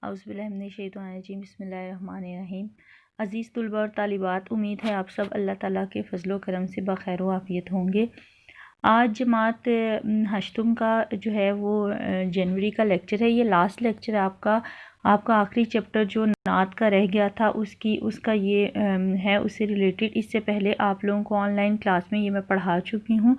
اعوذ باللہ من الشیطان الرجیم، بسم اللہ الرحمن الرحیم۔ عزیز طلباء اور طالبات، امید ہے آپ سب اللہ تعالیٰ کے فضل و کرم سے بخیر و عافیت ہوں گے۔ آج جماعت ہشتم کا جو ہے وہ جنوری کا لیکچر ہے۔ یہ لاسٹ لیکچر ہے آپ کا آخری چیپٹر جو نعت کا رہ گیا تھا اس کا یہ ہے، اس سے ریلیٹڈ۔ اس سے پہلے آپ لوگوں کو آن لائن کلاس میں یہ میں پڑھا چکی ہوں۔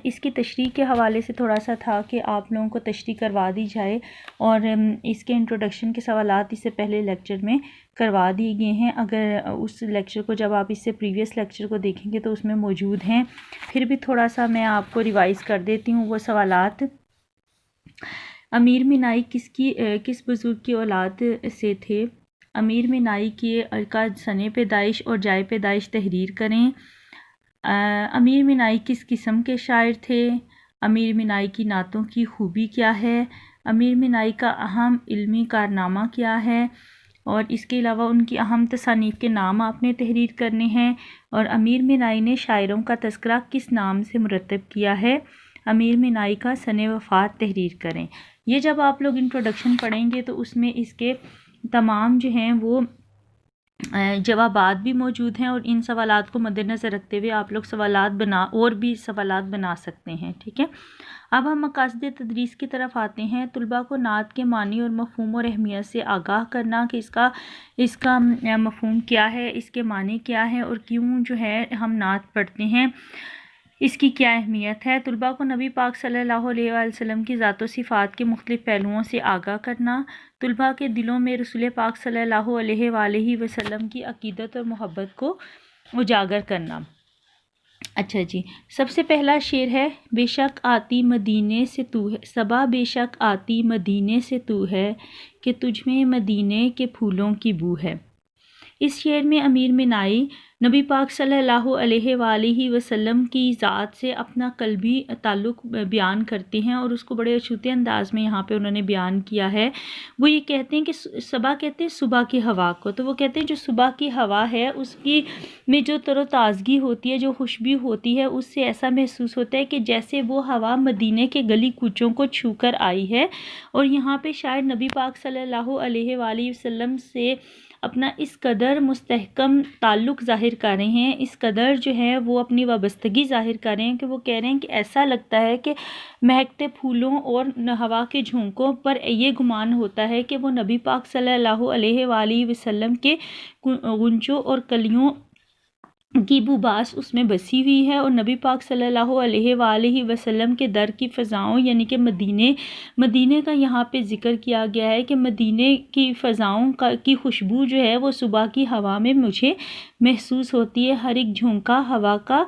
اس کی تشریح کے حوالے سے تھوڑا سا تھا کہ آپ لوگوں کو تشریح کروا دی جائے، اور اس کے انٹروڈکشن کے سوالات اس سے پہلے لیکچر میں کروا دیے گئے ہیں۔ اگر اس لیکچر کو جب آپ اس سے پریویس لیکچر کو دیکھیں گے تو اس میں موجود ہیں، پھر بھی تھوڑا سا میں آپ کو ریوائز کر دیتی ہوں وہ سوالات۔ امیر مینائی کس بزرگ کی اولاد سے تھے؟ امیر مینائی کا سن پیدائش اور جائے پیدائش تحریر کریں۔ امیر مینائی کس قسم کے شاعر تھے؟ امیر مینائی کی نعتوں کی خوبی کیا ہے؟ امیر مینائی کا اہم علمی کارنامہ کیا ہے؟ اور اس کے علاوہ ان کی اہم تصانیف کے نام آپ نے تحریر کرنے ہیں۔ اور امیر مینائی نے شاعروں کا تذکرہ کس نام سے مرتب کیا ہے؟ امیر مینائی کا سن وفات تحریر کریں۔ یہ جب آپ لوگ انٹروڈکشن پڑھیں گے تو اس میں اس کے تمام جو ہیں وہ جوابات بھی موجود ہیں، اور ان سوالات کو مد نظر رکھتے ہوئے آپ لوگ اور بھی سوالات بنا سکتے ہیں، ٹھیک ہے۔ اب ہم مقاصد تدریس کی طرف آتے ہیں۔ طلباء کو نعت کے معنی اور مفہوم اور اہمیت سے آگاہ کرنا کہ اس کا مفہوم کیا ہے، اس کے معنی کیا ہے، اور کیوں جو ہے ہم نعت پڑھتے ہیں، اس کی کیا اہمیت ہے۔ طلباء کو نبی پاک صلی اللہ علیہ وآلہ وسلم کی ذات و صفات کے مختلف پہلوؤں سے آگاہ کرنا۔ طلباء کے دلوں میں رسول پاک صلی اللہ علیہ وآلہ وسلم کی عقیدت اور محبت کو اجاگر کرنا۔ اچھا جی، سب سے پہلا شعر ہے، بے شک آتی مدینے سے تو ہے صبا، بے شک آتی مدینے سے تو ہے کہ تجھ میں مدینے کے پھولوں کی بو ہے۔ اس شعر میں امیر مینائی نبی پاک صلی اللہ علیہ وآلہ وسلم کی ذات سے اپنا قلبی تعلق بیان کرتے ہیں، اور اس کو بڑے اچھوتے انداز میں یہاں پہ انہوں نے بیان کیا ہے۔ وہ یہ کہتے ہیں کہ صبا کہتے ہیں صبح کی ہوا کو، تو وہ کہتے ہیں جو صبح کی ہوا ہے اس کی میں جو تر و تازگی ہوتی ہے، جو خوشبو ہوتی ہے، اس سے ایسا محسوس ہوتا ہے کہ جیسے وہ ہوا مدینے کے گلی کوچوں کو چھو کر آئی ہے۔ اور یہاں پہ شاعر نبی پاک صلی اللہ علیہ وآلہ وسلم سے اپنا اس قدر مستحکم تعلق ظاہر کر رہے ہیں، اس قدر جو ہے وہ اپنی وابستگی ظاہر کر رہے ہیں کہ وہ کہہ رہے ہیں کہ ایسا لگتا ہے کہ مہکتے پھولوں اور ہوا کے جھونکوں پر یہ گمان ہوتا ہے کہ وہ نبی پاک صلی اللہ علیہ وآلہ وسلم کے غنچوں اور کلیوں کی بوباس اس میں بسی ہوئی ہے، اور نبی پاک صلی اللہ علیہ وآلہ وسلم کے در کی فضاؤں یعنی کہ مدینے کا یہاں پہ ذکر کیا گیا ہے کہ مدینے کی فضاؤں کی خوشبو جو ہے وہ صبح کی ہوا میں مجھے محسوس ہوتی ہے۔ ہر ایک جھونکا ہوا کا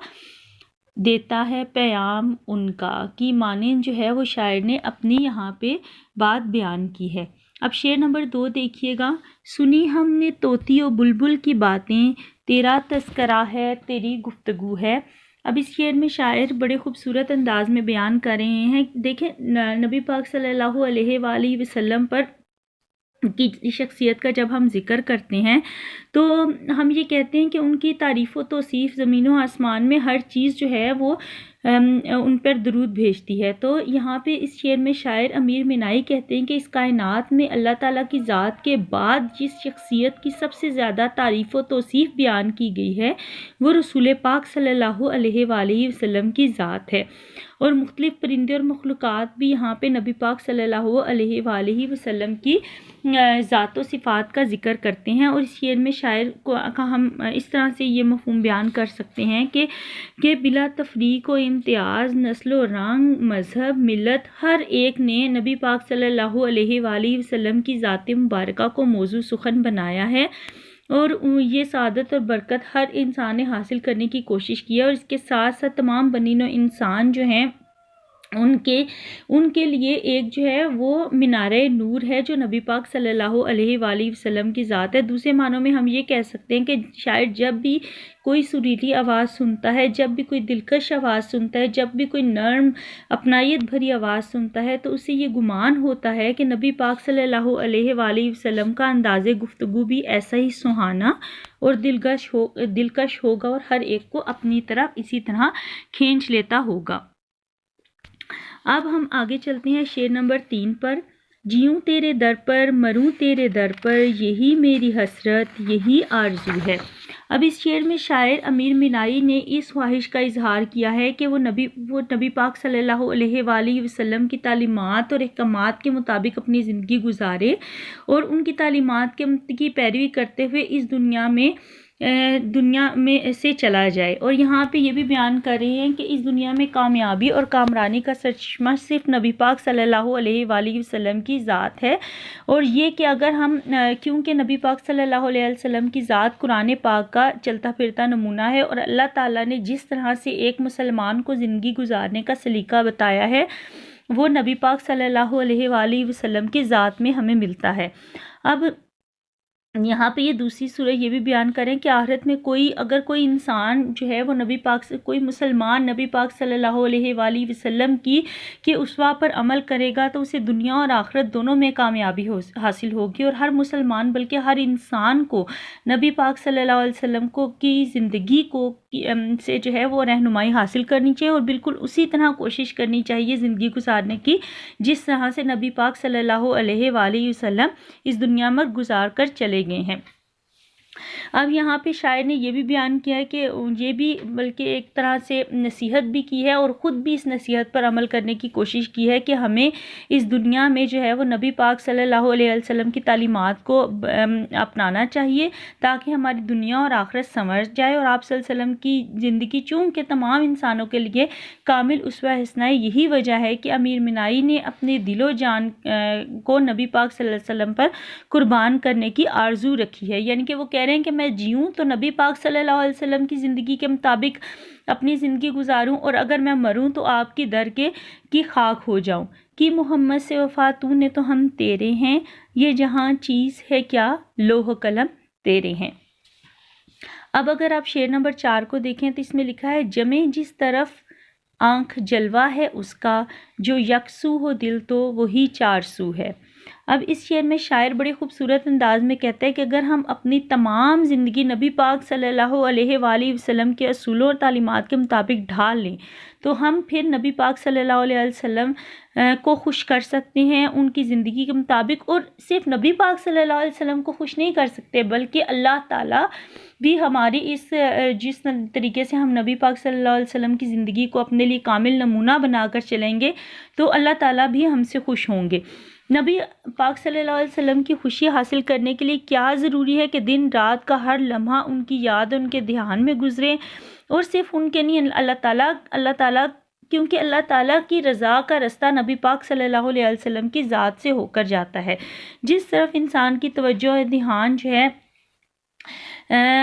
دیتا ہے پیام ان کا کی مانند جو ہے وہ شاعر نے اپنی یہاں پہ بات بیان کی ہے۔ اب شعر نمبر 2 دیکھیے گا۔ سنی ہم نے طوطی و بلبل کی باتیں، تیرا تذکرہ ہے تیری گفتگو ہے۔ اب اس شعر میں شاعر بڑے خوبصورت انداز میں بیان کر رہے ہیں۔ دیکھیں نبی پاک صلی اللہ علیہ وآلہ وسلم پر کی شخصیت کا جب ہم ذکر کرتے ہیں تو ہم یہ کہتے ہیں کہ ان کی تعریف و توصیف زمین و آسمان میں ہر چیز جو ہے وہ ان پر درود بھیجتی ہے۔ تو یہاں پہ اس شعر میں شاعر امیر مینائی کہتے ہیں کہ اس کائنات میں اللہ تعالیٰ کی ذات کے بعد جس شخصیت کی سب سے زیادہ تعریف و توصیف بیان کی گئی ہے وہ رسول پاک صلی اللہ علیہ وآلہ وسلم کی ذات ہے، اور مختلف پرندے اور مخلوقات بھی یہاں پہ نبی پاک صلی اللہ علیہ وآلہ وسلم کی ذات و صفات کا ذکر کرتے ہیں۔ اور اس شعر میں شاعر کا ہم اس طرح سے یہ مفہوم بیان کر سکتے ہیں کہ بلا تفریق و امتیاز، نسل و رنگ، مذہب، ملت، ہر ایک نے نبی پاک صلی اللہ علیہ وآلہ وسلم کی ذات مبارکہ کو موضوع سخن بنایا ہے، اور یہ سعادت اور برکت ہر انسان نے حاصل کرنے کی کوشش کی ہے۔ اور اس کے ساتھ ساتھ تمام بنی نوع انسان جو ہیں ان کے لیے ایک جو ہے وہ مینارہ نور ہے جو نبی پاک صلی اللہ علیہ وآلہ وسلم کی ذات ہے۔ دوسرے معنوں میں ہم یہ کہہ سکتے ہیں کہ شاعر جب بھی کوئی سریلی آواز سنتا ہے، جب بھی کوئی دلکش آواز سنتا ہے، جب بھی کوئی نرم اپنائیت بھری آواز سنتا ہے تو اسے یہ گمان ہوتا ہے کہ نبی پاک صلی اللہ علیہ وآلہ وسلم کا انداز گفتگو بھی ایسا ہی سہانا اور دلکش ہوگا، اور ہر ایک کو اپنی طرف اسی طرح کھینچ لیتا ہوگا۔ اب ہم آگے چلتے ہیں شعر نمبر 3 پر۔ جیوں تیرے در پر مروں تیرے در پر، یہی میری حسرت یہی آرزو ہے۔ اب اس شعر میں شاعر امیر مینائی نے اس خواہش کا اظہار کیا ہے کہ وہ نبی پاک صلی اللہ علیہ وآلہ وسلم کی تعلیمات اور احکامات کے مطابق اپنی زندگی گزارے اور ان کی تعلیمات کی پیروی کرتے ہوئے اس دنیا میں سے چلا جائے۔ اور یہاں پہ یہ بھی بیان کر رہے ہیں کہ اس دنیا میں کامیابی اور کامرانی کا سرچشمہ صرف نبی پاک صلی اللہ علیہ وآلہ وسلم کی ذات ہے، اور یہ کہ اگر ہم کیونکہ نبی پاک صلی اللہ علیہ وسلم کی ذات قرآن پاک کا چلتا پھرتا نمونہ ہے، اور اللہ تعالیٰ نے جس طرح سے ایک مسلمان کو زندگی گزارنے کا سلیقہ بتایا ہے وہ نبی پاک صلی اللہ علیہ وآلہ وسلم کی ذات میں ہمیں ملتا ہے۔ اب یہاں پہ یہ دوسری سورہ یہ بھی بیان کریں کہ آخرت میں اگر کوئی انسان جو ہے وہ نبی پاک سے کوئی مسلمان نبی پاک صلی اللہ علیہ وآلہ وسلم کی اسوہ پر عمل کرے گا تو اسے دنیا اور آخرت دونوں میں کامیابی حاصل ہوگی، اور ہر مسلمان بلکہ ہر انسان کو نبی پاک صلی اللہ علیہ وسلم کی زندگی سے جو ہے وہ رہنمائی حاصل کرنی چاہیے، اور بالکل اسی طرح کوشش کرنی چاہیے زندگی گزارنے کی جس طرح سے نبی پاک صلی اللہ علیہ وآلہ وسلم اس دنیا میں گزار کر چلے گئے ہیں۔ اب یہاں پہ شاعر نے یہ بھی بیان کیا ہے کہ یہ بھی بلکہ ایک طرح سے نصیحت بھی کی ہے اور خود بھی اس نصیحت پر عمل کرنے کی کوشش کی ہے کہ ہمیں اس دنیا میں جو ہے وہ نبی پاک صلی اللہ علیہ وسلم کی تعلیمات کو اپنانا چاہیے تاکہ ہماری دنیا اور آخرت سنور جائے، اور آپ صلی اللہ علیہ وسلم کی زندگی چونکہ تمام انسانوں کے لیے کامل اسوہ حسنہ ہے، یہی وجہ ہے کہ امیر مینائی نے اپنے دل و جان کو نبی پاک صلی اللہ علیہ وسلم پر قربان کرنے کی آرزو رکھی ہے، یعنی کہ وہ کہہ رہے ہیں کہ میں جیوں تو نبی پاک صلی اللہ علیہ وسلم کی زندگی کے مطابق اپنی زندگی گزاروں، اور اگر میں مروں تو آپ کی در کی خاک ہو جاؤں۔ کہ محمد سے وفا تو نے تو ہم تیرے ہیں، یہ جہاں چیز ہے کیا لوح و قلم تیرے ہیں۔ اب اگر آپ شعر نمبر 4 کو دیکھیں تو اس میں لکھا ہے جمے جس طرف آنکھ جلوہ ہے اس کا، جو یکسو ہو دل تو وہی چار سو ہے۔ اب اس شعر میں شاعر بڑے خوبصورت انداز میں کہتا ہے کہ اگر ہم اپنی تمام زندگی نبی پاک صلی اللہ علیہ وآلہ وسلم کے اصولوں اور تعلیمات کے مطابق ڈھال لیں تو ہم پھر نبی پاک صلی اللہ علیہ وسلم کو خوش کر سکتے ہیں ان کی زندگی کے مطابق، اور صرف نبی پاک صلی اللہ علیہ وسلم کو خوش نہیں کر سکتے بلکہ اللہ تعالیٰ بھی ہماری جس طریقے سے ہم نبی پاک صلی اللہ علیہ وسلم کی زندگی کو اپنے لیے کامل نمونہ بنا کر چلیں گے تو اللہ تعالیٰ بھی ہم سے خوش ہوں گے۔ نبی پاک صلی اللہ علیہ وسلم کی خوشی حاصل کرنے کے لیے کیا ضروری ہے کہ دن رات کا ہر لمحہ ان کی یاد ان کے دھیان میں گزرے، اور صرف ان کے نہیں اللہ تعالیٰ کیونکہ اللہ تعالیٰ کی رضا کا رستہ نبی پاک صلی اللہ علیہ وسلم کی ذات سے ہو کر جاتا ہے، جس طرف انسان کی توجہ اور دھیان جو ہے۔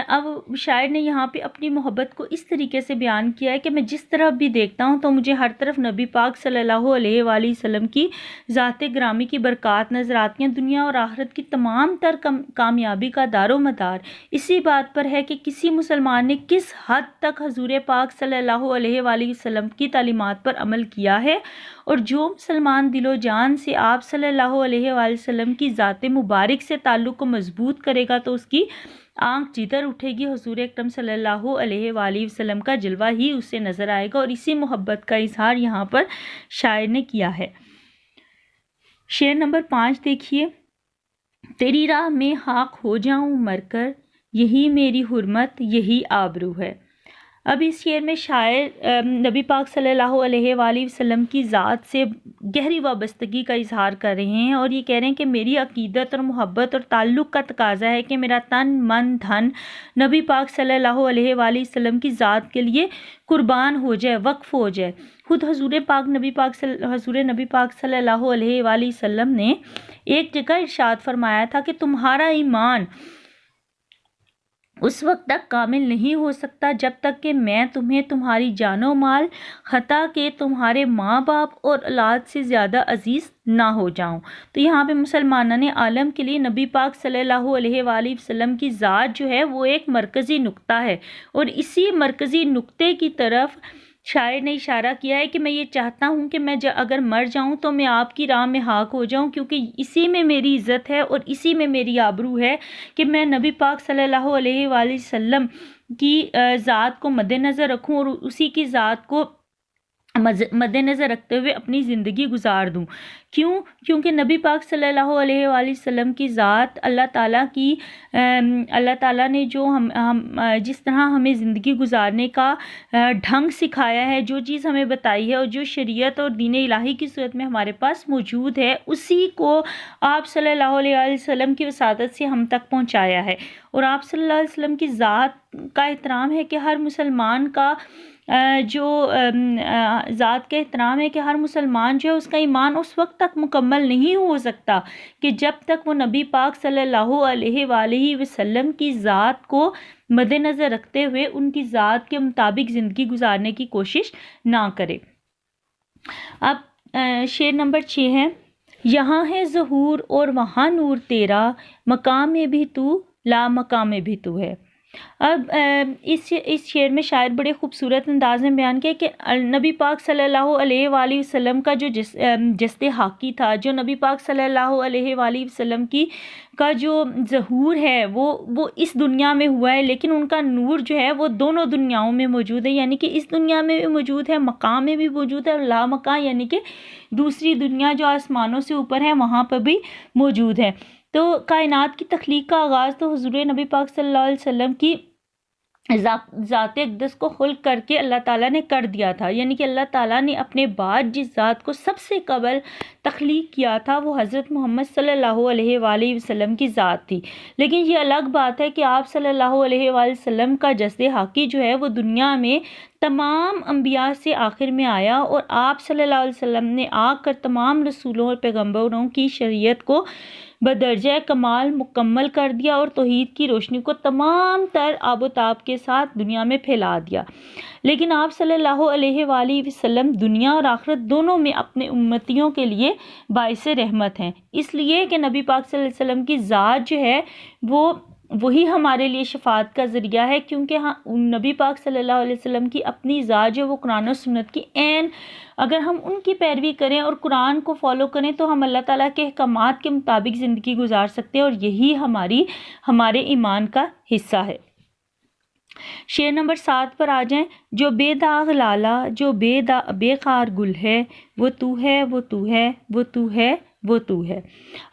اب شاعر نے یہاں پہ اپنی محبت کو اس طریقے سے بیان کیا ہے کہ میں جس طرف بھی دیکھتا ہوں تو مجھے ہر طرف نبی پاک صلی اللہ علیہ وآلہ وسلم کی ذات گرامی کی برکات نظر آتی ہیں۔ دنیا اور آخرت کی تمام تر کامیابی کا دار و مدار اسی بات پر ہے کہ کسی مسلمان نے کس حد تک حضور پاک صلی اللہ علیہ وآلہ وسلم کی تعلیمات پر عمل کیا ہے، اور جو مسلمان دل و جان سے آپ صلی اللہ علیہ وآلہ وسلم کی ذات مبارک سے تعلق کو مضبوط کرے گا تو اس کی آنکھ جدھر اٹھے گی حضور اکرم صلی اللہ علیہ وآلہ وسلم کا جلوہ ہی اسے نظر آئے گا، اور اسی محبت کا اظہار یہاں پر شاعر نے کیا ہے۔ شعر نمبر 5 دیکھیے، تیری راہ میں خاک ہو جاؤں مر کر، یہی میری حرمت یہی آبرو ہے۔ اب اس شعر میں شاعر نبی پاک صلی اللہ علیہ وآلہ وسلم کی ذات سے گہری وابستگی کا اظہار کر رہے ہیں، اور یہ کہہ رہے ہیں کہ میری عقیدت اور محبت اور تعلق کا تقاضا ہے کہ میرا تن من دھن نبی پاک صلی اللہ علیہ وآلہ وسلم کی ذات کے لیے قربان ہو جائے، وقف ہو جائے۔ خود حضور نبی پاک صلی اللہ علیہ وآلہ وسلم نے ایک جگہ ارشاد فرمایا تھا کہ تمہارا ایمان اس وقت تک کامل نہیں ہو سکتا جب تک کہ میں تمہیں تمہاری جان و مال حتیٰ کہ تمہارے ماں باپ اور اولاد سے زیادہ عزیز نہ ہو جاؤں۔ تو یہاں پہ مسلمانان عالم کے لیے نبی پاک صلی اللہ علیہ وآلہ وسلم کی ذات جو ہے وہ ایک مرکزی نقطہ ہے، اور اسی مرکزی نقطے کی طرف شاعر نے اشارہ کیا ہے کہ میں یہ چاہتا ہوں کہ میں اگر مر جاؤں تو میں آپ کی راہ میں خاک ہو جاؤں، کیونکہ اسی میں میری عزت ہے اور اسی میں میری آبرو ہے کہ میں نبی پاک صلی اللہ علیہ وآلہ وسلم کی ذات کو مد نظر رکھوں اور اسی کی ذات کو مد نظر رکھتے ہوئے اپنی زندگی گزار دوں۔ کیوں؟ کیونکہ نبی پاک صلی اللہ علیہ وآلہ وسلم کی ذات اللہ تعالیٰ نے جو جس طرح ہمیں زندگی گزارنے کا ڈھنگ سکھایا ہے، جو چیز ہمیں بتائی ہے اور جو شریعت اور دین الہی کی صورت میں ہمارے پاس موجود ہے، اسی کو آپ صلی اللہ علیہ وآلہ وسلم کی وساطت سے ہم تک پہنچایا ہے۔ اور آپ صلی اللہ علیہ وسلم کی ذات کا احترام ہے کہ ہر مسلمان کا ذات کا احترام ہے کہ ہر مسلمان جو ہے اس کا ایمان اس وقت تک مکمل نہیں ہو سکتا کہ جب تک وہ نبی پاک صلی اللہ علیہ وآلہ وسلم کی ذات کو مد نظر رکھتے ہوئے ان کی ذات کے مطابق زندگی گزارنے کی کوشش نہ کرے۔ اب شعر نمبر 6 ہے، یہاں ہے ظہور اور وہاں نور تیرا، مقام میں بھی تو لا مقام میں بھی تو ہے۔ اب اس شعر میں شاعر بڑے خوبصورت انداز میں بیان کیا کہ نبی پاک صلی اللہ علیہ وآلہ وسلم کا جو جسد حاقی تھا، جو نبی پاک صلی اللہ علیہ وآلہ وسلم کا جو ظہور ہے وہ اس دنیا میں ہوا ہے، لیکن ان کا نور جو ہے وہ دونوں دنیاؤں میں موجود ہے، یعنی کہ اس دنیا میں بھی موجود ہے، مقام میں بھی موجود ہے، اور لا مقام یعنی کہ دوسری دنیا جو آسمانوں سے اوپر ہے وہاں پر بھی موجود ہے۔ تو کائنات کی تخلیق کا آغاز تو حضور نبی پاک صلی اللہ علیہ وسلم کی ذات اقدس کو خلق کر کے اللہ تعالیٰ نے کر دیا تھا، یعنی کہ اللہ تعالیٰ نے اپنے بعد جس ذات کو سب سے قبل تخلیق کیا تھا وہ حضرت محمد صلی اللہ علیہ وآلہ وسلم کی ذات تھی۔ لیکن یہ الگ بات ہے کہ آپ صلی اللہ علیہ وآلہ وسلم کا جسد حاقی جو ہے وہ دنیا میں تمام انبیاء سے آخر میں آیا، اور آپ صلی اللہ علیہ وسلم نے آ کر تمام رسولوں اور پیغمبروں کی شریعت کو بدرجہ کمال مکمل کر دیا اور توحید کی روشنی کو تمام تر آب و تاب کے ساتھ دنیا میں پھیلا دیا۔ لیکن آپ صلی اللہ علیہ وآلہ وسلم دنیا اور آخرت دونوں میں اپنے امتیوں کے لیے باعث رحمت ہیں، اس لیے کہ نبی پاک صلی اللہ علیہ وسلم کی ذات جو ہے وہی ہمارے لیے شفاعت کا ذریعہ ہے، کیونکہ نبی پاک صلی اللہ علیہ وسلم کی اپنی ذات جو وہ قرآن و سنت کی اگر ہم ان کی پیروی کریں اور قرآن کو فالو کریں تو ہم اللہ تعالیٰ کے احکامات کے مطابق زندگی گزار سکتے ہیں، اور یہی ہمارے ایمان کا حصہ ہے۔ شعر نمبر 7 پر آ جائیں، جو بے داغ لالا جو بے خار گل ہے، وہ تو ہے وہ تو ہے وہ تو ہے وہ تو ہے۔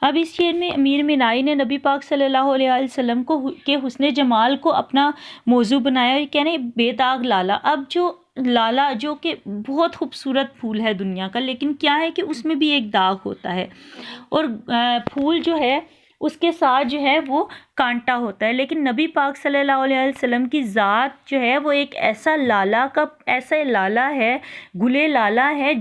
اب اس شعر میں امیر مینائی نے نبی پاک صلی اللہ علیہ وسلم کے حسن جمال کو اپنا موضوع بنایا اور یہ کہنے بے داغ لالا۔ اب جو لالا جو کہ بہت خوبصورت پھول ہے دنیا کا، لیکن کیا ہے کہ اس میں بھی ایک داغ ہوتا ہے، اور پھول جو ہے اس کے ساتھ جو ہے وہ کانٹا ہوتا ہے، لیکن نبی پاک صلی اللہ علیہ وسلم کی ذات جو ہے وہ ایک ایسا لالا ہے، گلے لالا ہے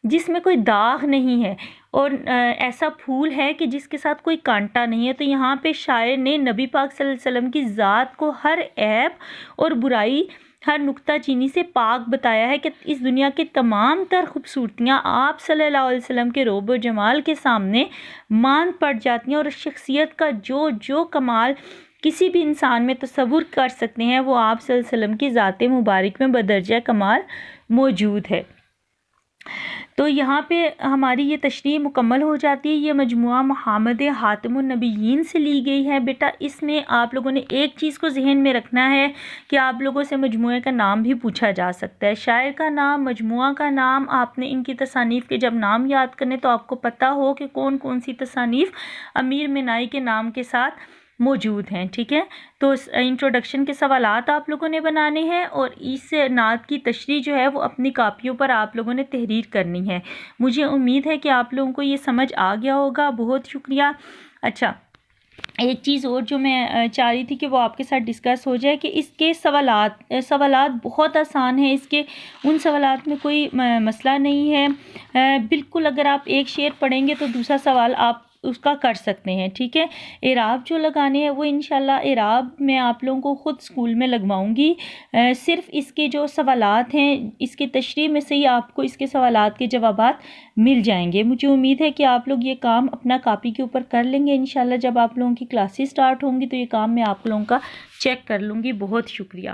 جس میں کوئی داغ نہیں ہے، اور ایسا پھول ہے کہ جس کے ساتھ کوئی کانٹا نہیں ہے۔ تو یہاں پہ شاعر نے نبی پاک صلی اللہ علیہ وسلم کی ذات کو ہر عیب اور برائی، ہر نکتہ چینی سے پاک بتایا ہے کہ اس دنیا کی تمام تر خوبصورتیاں آپ صلی اللہ علیہ وسلم کے روب و جمال کے سامنے ماند پڑ جاتی ہیں، اور شخصیت کا جو کمال کسی بھی انسان میں تصور کر سکتے ہیں وہ آپ صلی اللہ علیہ وسلم کی ذات مبارک میں بدرجہ کمال موجود ہے۔ تو یہاں پہ ہماری یہ تشریح مکمل ہو جاتی ہے۔ یہ مجموعہ محمد خاتم النبیین سے لی گئی ہے۔ بیٹا اس میں آپ لوگوں نے ایک چیز کو ذہن میں رکھنا ہے کہ آپ لوگوں سے مجموعے کا نام بھی پوچھا جا سکتا ہے، شاعر کا نام، مجموعہ کا نام۔ آپ نے ان کی تصانیف کے جب نام یاد کرنے تو آپ کو پتہ ہو کہ کون کون سی تصانیف امیر مینائی کے نام کے ساتھ موجود ہیں، ٹھیک ہے۔ تو انٹروڈکشن کے سوالات آپ لوگوں نے بنانے ہیں، اور اس نعت کی تشریح جو ہے وہ اپنی کاپیوں پر آپ لوگوں نے تحریر کرنی ہے۔ مجھے امید ہے کہ آپ لوگوں کو یہ سمجھ آ گیا ہوگا، بہت شکریہ۔ اچھا، ایک چیز اور جو میں چاہ رہی تھی کہ وہ آپ کے ساتھ ڈسکس ہو جائے کہ اس کے سوالات بہت آسان ہیں، اس کے ان سوالات میں کوئی مسئلہ نہیں ہے، بالکل اگر آپ ایک شعر پڑھیں گے تو دوسرا سوال آپ اس کا کر سکتے ہیں، ٹھیک ہے۔ اعراب جو لگانے ہیں وہ انشاءاللہ اعراب میں آپ لوگوں کو خود اسکول میں لگواؤں گی، صرف اس کے جو سوالات ہیں اس کی تشریح میں سے ہی آپ کو اس کے سوالات کے جوابات مل جائیں گے۔ مجھے امید ہے کہ آپ لوگ یہ کام اپنا کاپی کے اوپر کر لیں گے انشاءاللہ۔ جب آپ لوگوں کی کلاسز سٹارٹ ہوں گی تو یہ کام میں آپ لوگوں کا چیک کر لوں گی۔ بہت شکریہ۔